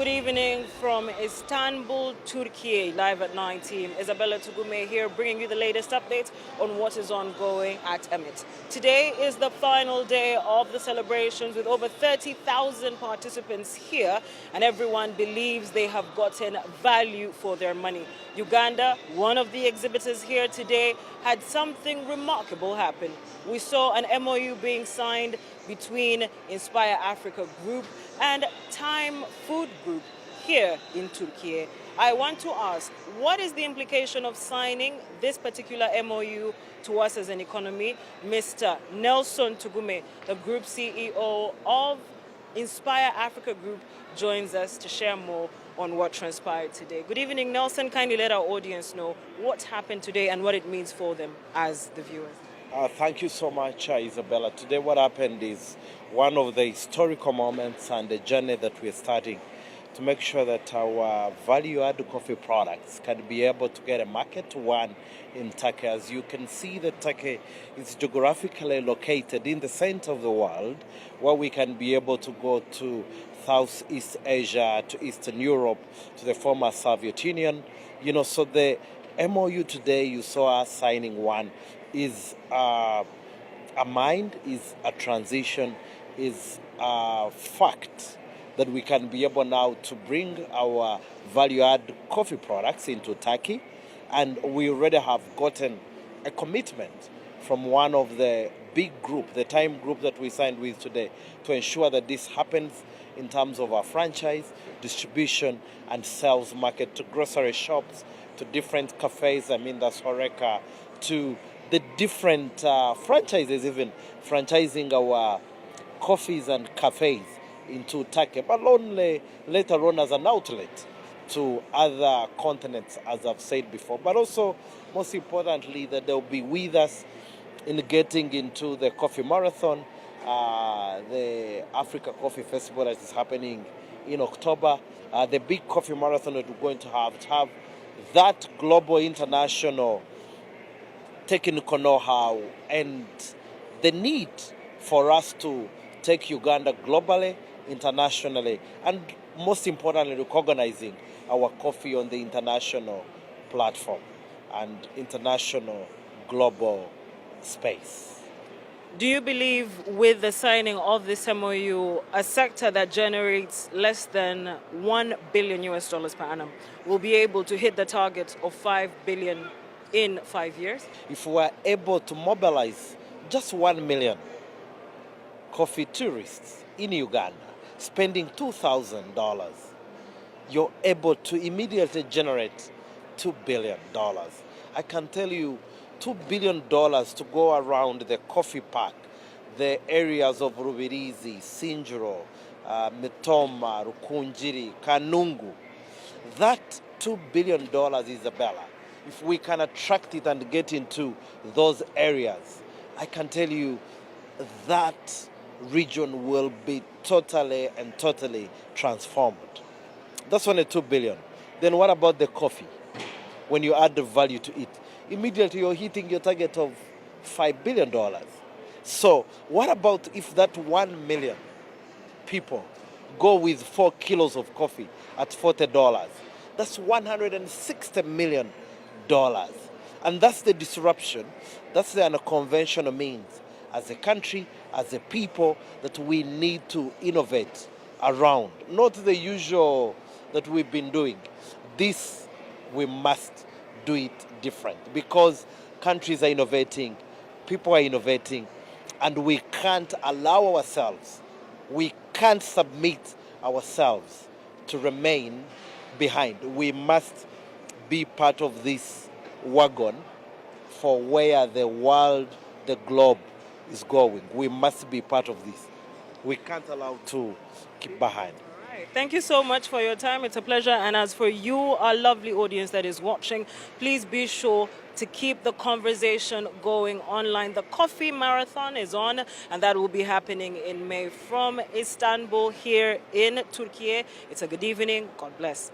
Good evening from Istanbul, Turkey, live at 9 Isabella Tugume here, bringing you the latest updates on what is ongoing at Emmet. Today is the final day of the celebrations with over 30,000 participants here, and everyone believes they have gotten value for their money. Uganda, one of the exhibitors here today, had something remarkable happen. We saw an MOU being signed between Inspire Africa Group and Time Food Group here in Turkey. I want to ask, what is the implication of signing this particular MOU to us as an economy? Mr. Nelson Tugume, the Group CEO of Inspire Africa Group, joins us to share more on what transpired today. Good evening, Nelson. Kindly let our audience know what happened today and what it means for them as the viewers. Thank you so much, Isabella. Today what happened is one of the historical moments and the journey that we're starting to make sure that our value-added coffee products can be able to get a market, one in Turkey. As you can see, that Turkey is geographically located in the center of the world, where we can be able to go to Southeast Asia, to Eastern Europe, to the former Soviet Union. So the MOU today, you saw us signing one, is a mind, is a transition, is a fact that we can be able now to bring our value-add coffee products into Turkey. And we already have gotten a commitment from one of the big group, the Time Group that we signed with today, to ensure that this happens in terms of our franchise, distribution, and sales market to grocery shops, to different cafes, that's Horeca, to the different franchises, even franchising our coffees and cafes into Turkey, but only later on as an outlet to other continents, as I've said before. But also, most importantly, that they'll be with us in getting into the coffee marathon, the Africa Coffee Festival that is happening in October, the big coffee marathon that we're going to have that global, international technical know-how and the need for us to take Uganda globally, internationally, and most importantly, recognizing our coffee on the international platform and international global space. Do you believe with the signing of this MOU, a sector that generates less than $1 billion per annum will be able to hit the target of $5 billion in 5 years? If we are able to mobilize just 1 million coffee tourists in Uganda, spending $2,000, you're able to immediately generate $2 billion. I can tell you, $2 billion to go around the coffee park, the areas of Rubirizi, Sinjiro, Mitoma, Rukunjiri, Kanungu. That $2 billion, Isabella, if we can attract it and get into those areas, I can tell you that region will be totally transformed. That's only $2 billion. Then what about the coffee? When you add the value to it, immediately you're hitting your target of $5 billion. So what about if that 1 million people go with 4 kilos of coffee at $40? That's $160 million. And that's the disruption, that's the unconventional means as a country, as a people, that we need to innovate around. Not the usual that we've been doing. This, we must do it different because countries are innovating, people are innovating, and we can't allow ourselves, we can't submit ourselves to remain behind. We must be part of this wagon for where the world, the globe is going. We must be part of this. We can't allow to keep behind. All right. Thank you so much for your time. It's a pleasure. And as for you, our lovely audience that is watching, please be sure to keep the conversation going online. The Coffee Marathon is on, and that will be happening in May from Istanbul here in Turkey. It's a good evening. God bless.